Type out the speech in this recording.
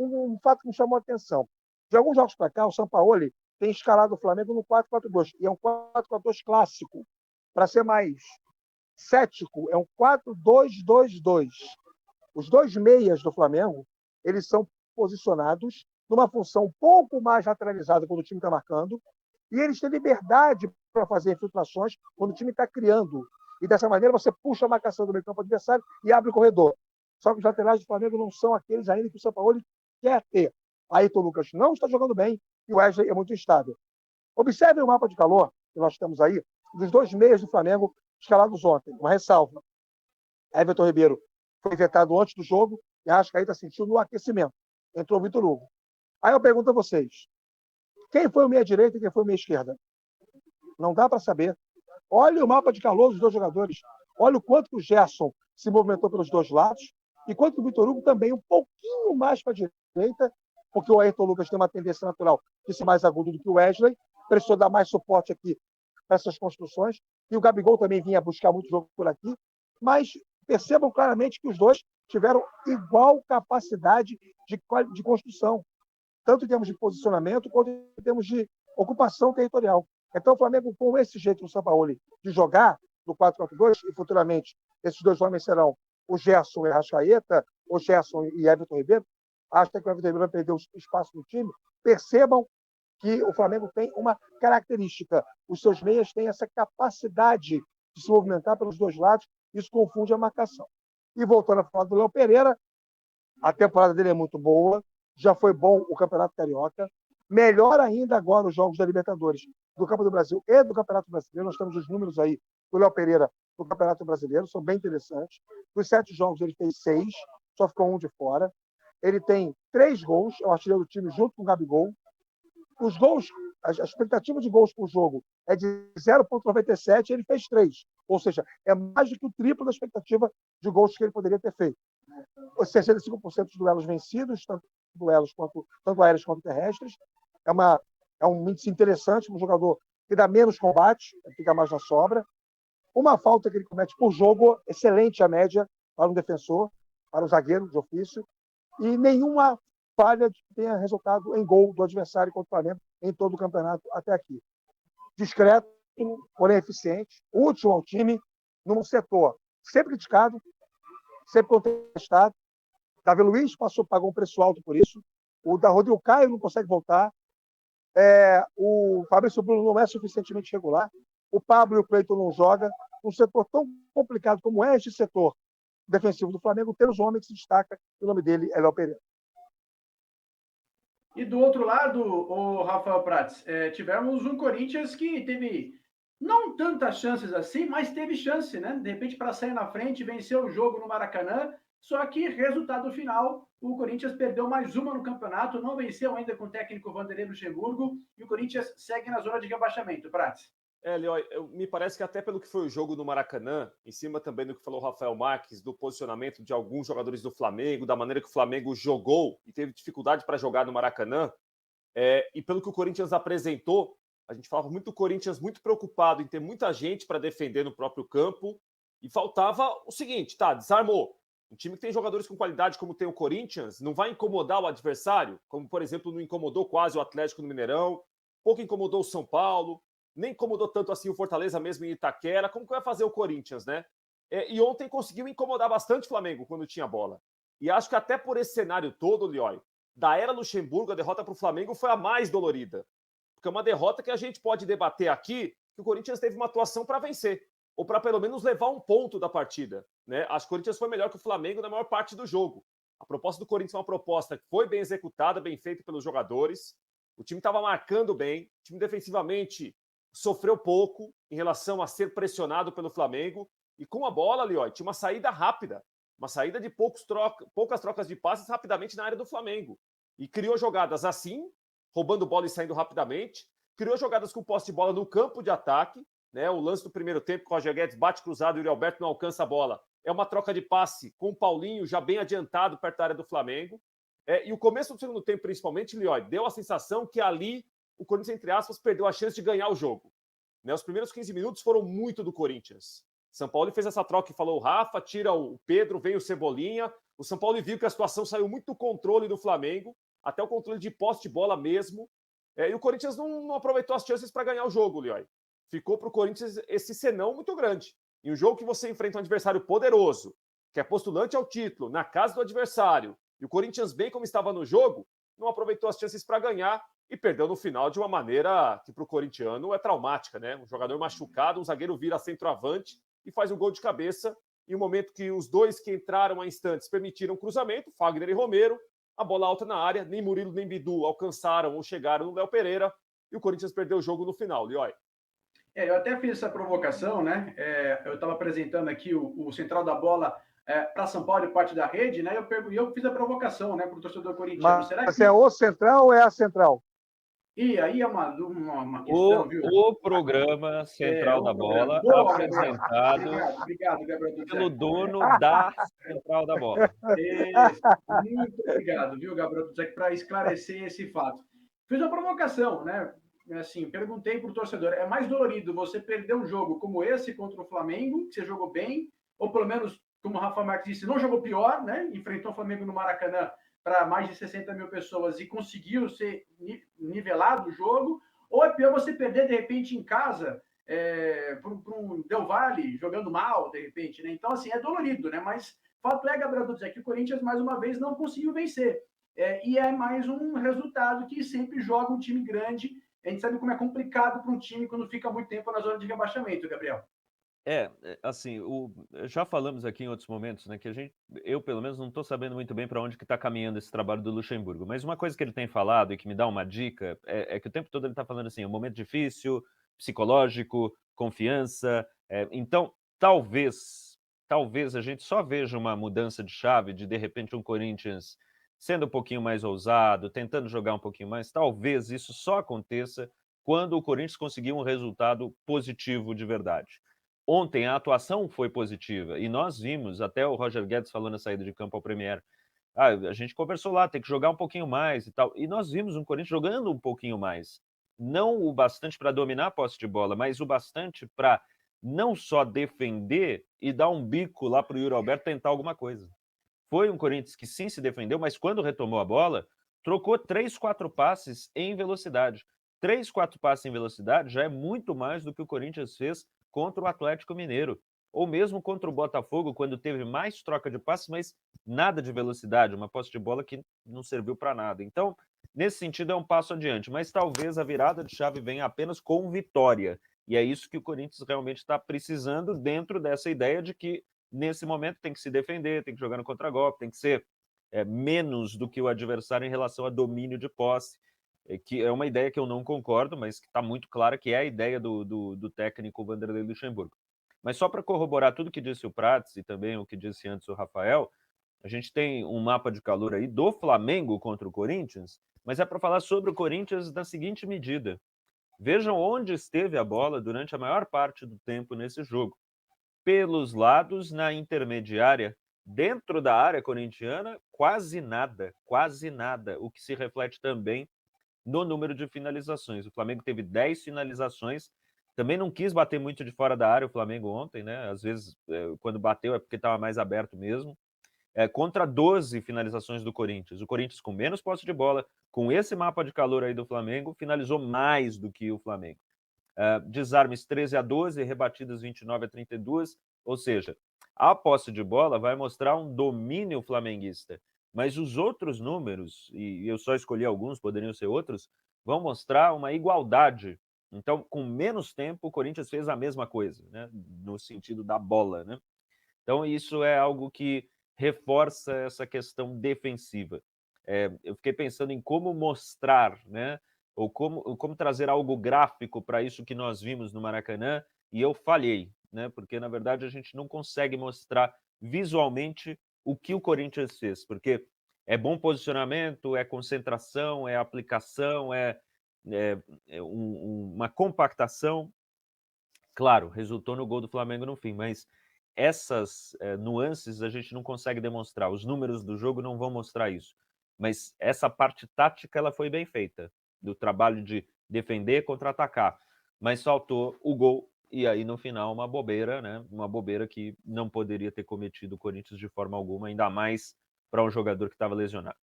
um fato que me chamou a atenção. De alguns jogos para cá, o Sampaoli tem escalado o Flamengo no 4-4-2, e é um 4-4-2 clássico. Para ser mais cético, é um 4-2-2-2. Os dois meias do Flamengo, eles são posicionados numa função um pouco mais lateralizada quando o time está marcando, e eles têm liberdade para fazer infiltrações quando o time está criando. E dessa maneira você puxa a marcação do meio campo adversário e abre o corredor. Só que os laterais do Flamengo não são aqueles ainda que o Sampaoli quer ter. Ayrton Lucas não está jogando bem e o Wesley é muito instável. Observem o mapa de calor que nós temos aí, dos dois meias do Flamengo escalados ontem. Uma ressalva. Everton Ribeiro foi vetado antes do jogo e a Arrascaeta sentiu no aquecimento. Entrou o Vitor Hugo. Aí eu pergunto a vocês, quem foi o meia-direita e quem foi o meia-esquerda? Não dá para saber. Olha o mapa de calor dos dois jogadores. Olha o quanto que o Gerson se movimentou pelos dois lados e quanto que o Vitor Hugo também um pouquinho mais para a direita, porque o Ayrton Lucas tem uma tendência natural de ser mais agudo do que o Wesley, precisou dar mais suporte aqui para essas construções, e o Gabigol também vinha buscar muito jogo por aqui, mas percebam claramente que os dois tiveram igual capacidade de construção, tanto em termos de posicionamento quanto em termos de ocupação territorial. Então, o Flamengo, com esse jeito do Sampaoli de jogar no 4-4-2, e futuramente esses dois homens serão o Gerson e a Arrascaeta, o Gerson e Everton Ribeiro, acho que o Everton Ribeiro vai perder o espaço no time. Percebam que o Flamengo tem uma característica. Os seus meias têm essa capacidade de se movimentar pelos dois lados, isso confunde a marcação. E voltando a falar do Léo Pereira, a temporada dele é muito boa, já foi bom o Campeonato Carioca, melhor ainda agora os jogos da Libertadores, do Copa do Brasil e do Campeonato Brasileiro. Nós temos os números aí do Léo Pereira do Campeonato Brasileiro, são bem interessantes. Dos 7 jogos ele fez 6, só ficou um de fora. Ele tem 3 gols, é o artilheiro do time junto com o Gabigol. Os gols, a expectativa de gols por jogo é de 0,97, ele fez 3. Ou seja, é mais do que o triplo da expectativa de gols que ele poderia ter feito. 65% dos duelos vencidos, tanto aéreos quanto terrestres. É um índice interessante, um jogador que dá menos combate, fica mais na sobra. Uma falta que ele comete por jogo, excelente a média para um defensor, para um zagueiro de ofício, e nenhuma falha que tenha resultado em gol do adversário contra o Flamengo em todo o campeonato até aqui. Discreto, porém eficiente, útil ao time, num setor sempre criticado, sempre contestado. Davi Luiz pagou um preço alto por isso. O da Rodrigo Caio não consegue voltar. O Fabrício Bruno não é suficientemente regular. O Pablo e o Cleiton não jogam. Um setor tão complicado como é este setor defensivo do Flamengo, ter os homens que se destaca, o nome dele é Léo Pereira. E do outro lado, o Rafael Prats, tivemos um Corinthians que teve não tantas chances assim, mas teve chance, né? De repente, para sair na frente, venceu o jogo no Maracanã. Só que, resultado final, o Corinthians perdeu mais uma no campeonato, não venceu ainda com o técnico Vanderlei Luxemburgo, e o Corinthians segue na zona de rebaixamento. Prats. Leó, me parece que até pelo que foi o jogo no Maracanã, em cima também do que falou o Rafael Marques, do posicionamento de alguns jogadores do Flamengo, da maneira que o Flamengo jogou e teve dificuldade para jogar no Maracanã, e pelo que o Corinthians apresentou, a gente falava muito do Corinthians muito preocupado em ter muita gente para defender no próprio campo, e faltava o seguinte, desarmou. Um time que tem jogadores com qualidade como tem o Corinthians, não vai incomodar o adversário, como, por exemplo, não incomodou quase o Atlético no Mineirão, pouco incomodou o São Paulo, nem incomodou tanto assim o Fortaleza mesmo em Itaquera, como que vai fazer o Corinthians, né? E ontem conseguiu incomodar bastante o Flamengo quando tinha bola. E acho que até por esse cenário todo, Liói, da era Luxemburgo, a derrota para o Flamengo foi a mais dolorida. Porque é uma derrota que a gente pode debater aqui, que o Corinthians teve uma atuação para vencer, ou para pelo menos levar um ponto da partida, né? Acho que o Corinthians foi melhor que o Flamengo na maior parte do jogo. A proposta do Corinthians é uma proposta que foi bem executada, bem feita pelos jogadores. O time estava marcando bem, o time defensivamente sofreu pouco em relação a ser pressionado pelo Flamengo, e com a bola, Liói, tinha uma saída rápida, uma saída de poucas trocas de passes rapidamente na área do Flamengo, e criou jogadas assim, roubando bola e saindo rapidamente, criou jogadas com posse de bola no campo de ataque, né? O lance do primeiro tempo, que o Roger Guedes bate cruzado e o Yuri Alberto não alcança a bola, é uma troca de passe com o Paulinho já bem adiantado perto da área do Flamengo, e o começo do segundo tempo, principalmente, Liói, deu a sensação que ali o Corinthians, entre aspas, perdeu a chance de ganhar o jogo. Né? Os primeiros 15 minutos foram muito do Corinthians. São Paulo fez essa troca que falou o Rafa, tira o Pedro, vem o Cebolinha, O São Paulo viu que a situação saiu muito do controle do Flamengo, até o controle de posse de bola mesmo, e o Corinthians não aproveitou as chances para ganhar o jogo, Leói. Ficou para o Corinthians esse senão muito grande. Em um jogo que você enfrenta um adversário poderoso, que é postulante ao título, na casa do adversário, e o Corinthians, bem como estava no jogo, não aproveitou as chances para ganhar e perdeu no final de uma maneira que para o corintiano é traumática, né? Um jogador machucado, um zagueiro vira centroavante e faz um gol de cabeça. Em um momento que os dois que entraram a instantes permitiram cruzamento, Fagner e Romero, a bola alta na área, nem Murilo nem Bidu alcançaram ou chegaram no Léo Pereira e o Corinthians perdeu o jogo no final, Leói. Eu até fiz essa provocação, né? Eu estava apresentando aqui o central da bola para São Paulo e parte da rede, né? Eu fiz a provocação, né, para o torcedor corintiano. Será Mas que é o central ou é a central? E aí é uma questão, viu? O programa Central da Bola, Boa, apresentado obrigado, Gabriel pelo Dutzek. dono da Central da Bola. Isso, muito obrigado, viu, Gabriel Dutzek, para esclarecer esse fato. Fiz uma provocação, né? Assim, perguntei para o torcedor, é mais dolorido você perder um jogo como esse contra o Flamengo, que você jogou bem, ou pelo menos, como o Rafa Marques disse, não jogou pior, né? Enfrentou o Flamengo no Maracanã para mais de 60 mil pessoas e conseguiu ser nivelado o jogo, ou é pior você perder, de repente, em casa para um Del Valle jogando mal, de repente, né? Então, assim, é dolorido, né? Mas fato é, Gabriel Dutzek, que o Corinthians, mais uma vez, não conseguiu vencer. E é mais um resultado que sempre joga um time grande. A gente sabe como é complicado para um time quando fica muito tempo na zona de rebaixamento, Gabriel. Assim, já falamos aqui em outros momentos, né, que eu pelo menos não estou sabendo muito bem para onde que está caminhando esse trabalho do Luxemburgo, mas uma coisa que ele tem falado e que me dá uma dica é que o tempo todo ele está falando assim, um momento difícil, psicológico, confiança, então talvez a gente só veja uma mudança de chave de repente um Corinthians sendo um pouquinho mais ousado, tentando jogar um pouquinho mais, talvez isso só aconteça quando o Corinthians conseguir um resultado positivo de verdade. Ontem a atuação foi positiva e nós vimos, até o Roger Guedes falou na saída de campo ao Premier, a gente conversou lá, tem que jogar um pouquinho mais e tal, e nós vimos um Corinthians jogando um pouquinho mais, não o bastante para dominar a posse de bola, mas o bastante para não só defender e dar um bico lá para o Yuri Alberto tentar alguma coisa. Foi um Corinthians que sim se defendeu, mas quando retomou a bola, trocou 3, 4 passes em velocidade. 3, 4 passes em velocidade já é muito mais do que o Corinthians fez contra o Atlético Mineiro, ou mesmo contra o Botafogo, quando teve mais troca de passes, mas nada de velocidade, uma posse de bola que não serviu para nada. Então, nesse sentido, é um passo adiante, mas talvez a virada de chave venha apenas com vitória, e é isso que o Corinthians realmente está precisando dentro dessa ideia de que, nesse momento, tem que se defender, tem que jogar no contragolpe, tem que ser menos do que o adversário em relação a domínio de posse, que é uma ideia que eu não concordo, mas que está muito clara que é a ideia do técnico Vanderlei Luxemburgo. Mas só para corroborar tudo que disse o Prats e também o que disse antes o Rafael, a gente tem um mapa de calor aí do Flamengo contra o Corinthians, mas é para falar sobre o Corinthians da seguinte medida. Vejam onde esteve a bola durante a maior parte do tempo nesse jogo. Pelos lados, na intermediária, dentro da área corintiana, quase nada, o que se reflete também no número de finalizações. O Flamengo teve 10 finalizações, também não quis bater muito de fora da área o Flamengo ontem, né? Às vezes, quando bateu é porque estava mais aberto mesmo. Contra 12 finalizações do Corinthians. O Corinthians, com menos posse de bola, com esse mapa de calor aí do Flamengo, finalizou mais do que o Flamengo. Desarmes 13-12, rebatidas 29-32, ou seja, a posse de bola vai mostrar um domínio flamenguista, mas os outros números, e eu só escolhi alguns, poderiam ser outros, vão mostrar uma igualdade. Então, com menos tempo, o Corinthians fez a mesma coisa, né? No sentido da bola, né? Então, isso é algo que reforça essa questão defensiva. Eu fiquei pensando em como mostrar, né? Ou como trazer algo gráfico para isso que nós vimos no Maracanã, e eu falhei, né? Porque, na verdade, a gente não consegue mostrar visualmente o que o Corinthians fez, porque é bom posicionamento, é concentração, é aplicação, uma compactação. Claro, resultou no gol do Flamengo no fim, mas essas nuances a gente não consegue demonstrar. Os números do jogo não vão mostrar isso. Mas essa parte tática ela foi bem feita, do trabalho de defender, contra-atacar. Mas faltou o gol e aí no final uma bobeira, né? Uma bobeira que não poderia ter cometido o Corinthians de forma alguma, ainda mais para um jogador que estava lesionado.